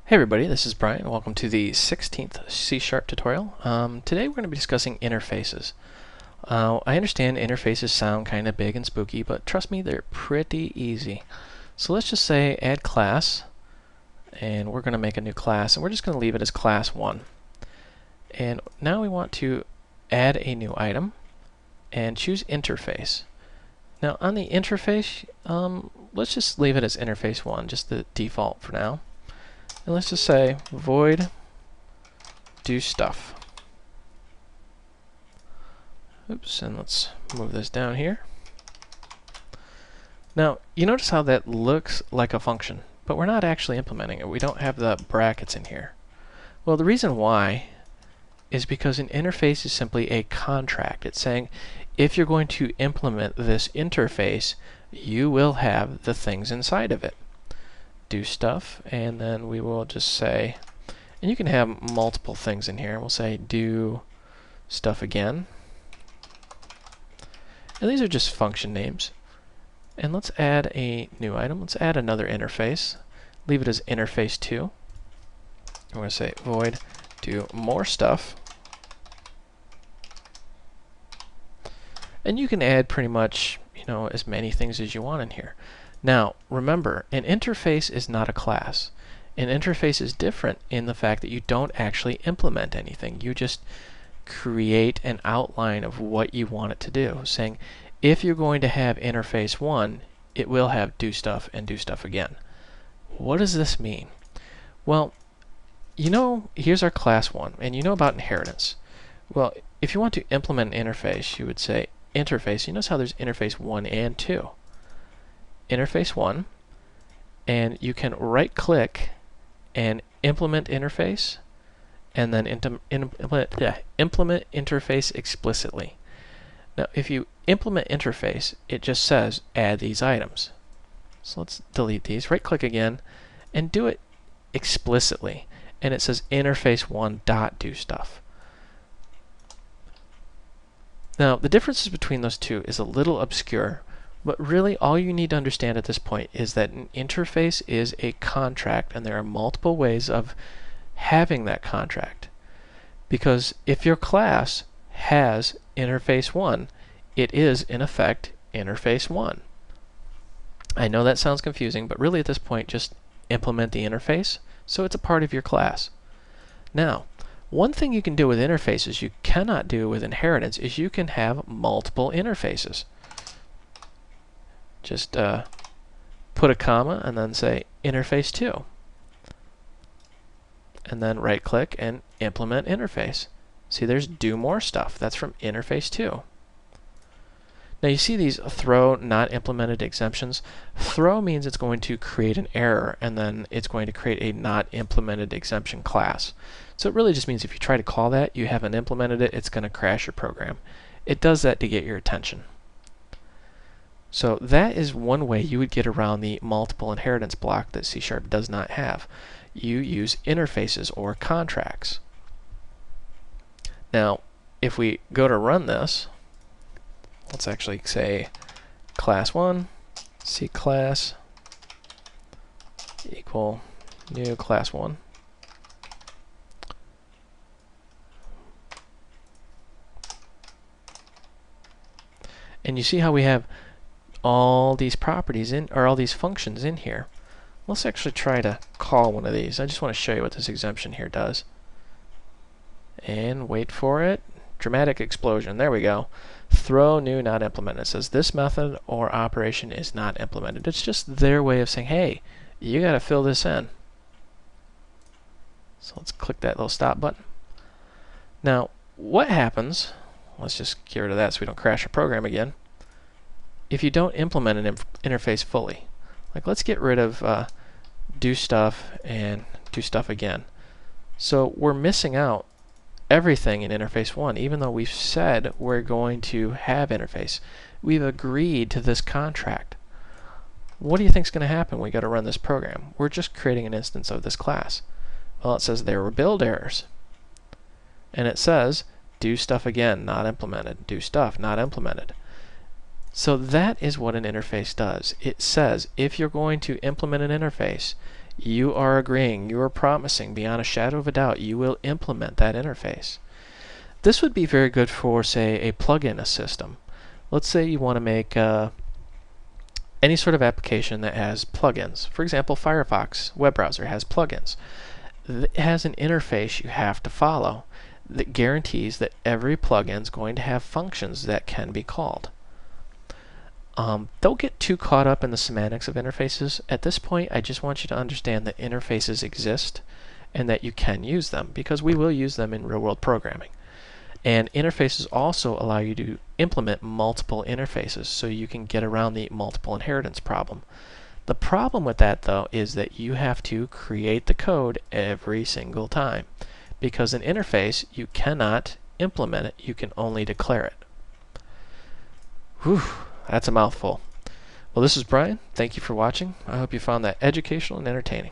Hey everybody, this is Brian. Welcome to the 16th C# tutorial. Today we're going to be discussing interfaces. I understand interfaces sound kind of big and spooky, but trust me, they're pretty easy. So let's just say add class, and we're going to make a new class, and we're just going to leave it as class 1. And now we want to add a new item and choose interface. Now on the interface, let's just leave it as interface 1, just the default for now. And let's just say void do stuff. Oops, and let's move this down here. Now, you notice how that looks like a function, but we're not actually implementing it. We don't have the brackets in here. Well, the reason why is because an interface is simply a contract. It's saying if you're going to implement this interface, you will have the things inside of it. Do stuff, and then we will just say, and you can have multiple things in here. We'll say do stuff again, and these are just function names. And let's add a new item. Let's add another interface. Leave it as interface 2. I'm going to say void do more stuff, and you can add pretty much as many things as you want in here. Now, remember, an interface is not a class. An interface is different in the fact that you don't actually implement anything. You just create an outline of what you want it to do, saying if you're going to have interface 1, it will have do stuff and do stuff again. What does this mean? Well, here's our class 1, and you know about inheritance. Well, if you want to implement an interface, you would say interface. You notice how there's interface 1 and 2. Interface 1, and you can right click and implement interface, and then implement interface explicitly. Now if you implement interface, it just says add these items. So let's delete these, right click again, and do it explicitly, and it says interface 1 dot do stuff. Now the differences between those two is a little obscure, but really all you need to understand at this point is that an interface is a contract, and there are multiple ways of having that contract. Because if your class has interface 1, it is in effect interface 1. I know that sounds confusing, but really at this point just implement the interface so it's a part of your class. Now, one thing you can do with interfaces you cannot do with inheritance is you can have multiple interfaces. Just put a comma and then say interface 2. And then right click and implement interface. See, there's do more stuff. That's from interface 2. Now you see these throw not implemented exemptions. Throw means it's going to create an error, and then it's going to create a not implemented exemption class. So it really just means if you try to call that, you haven't implemented it, it's going to crash your program. It does that to get your attention. So that is one way you would get around the multiple inheritance block that C# does not have. You use interfaces or contracts. Now, if we go to run this, let's actually say class 1, C class equal new class 1. And you see how we have all these properties in, or all these functions in here. Let's actually try to call one of these. I just want to show you what this exemption here does. And wait for it. Dramatic explosion. There we go. Throw new not implemented. It says this method or operation is not implemented. It's just their way of saying, hey, you got to fill this in. So let's click that little stop button. Now, what happens? Let's just get rid of that so we don't crash our program again. If you don't implement an interface fully, like let's get rid of do stuff and do stuff again. So we're missing out everything in interface 1, even though we've said we're going to have interface. We've agreed to this contract. What do you think is going to happen when we go to run this program? We're just creating an instance of this class. Well, it says there were build errors. And it says do stuff again, not implemented. Do stuff, not implemented. So that is what an interface does. It says if you're going to implement an interface, You are agreeing, you are promising beyond a shadow of a doubt you will implement that interface. This would be very good for, say, a plugin system. Let's say you want to make any sort of application that has plugins. For example, Firefox web browser has plugins. It has an interface you have to follow that guarantees that every plugin is going to have functions that can be called. Don't get too caught up in the semantics of interfaces. At this point, I just want you to understand that interfaces exist and that you can use them, because we will use them in real-world programming. And interfaces also allow you to implement multiple interfaces, so you can get around the multiple inheritance problem. The problem with that, though, is that you have to create the code every single time, because an interface, you cannot implement it, you can only declare it. Whew, that's a mouthful. Well, this is Brian. Thank you for watching. I hope you found that educational and entertaining.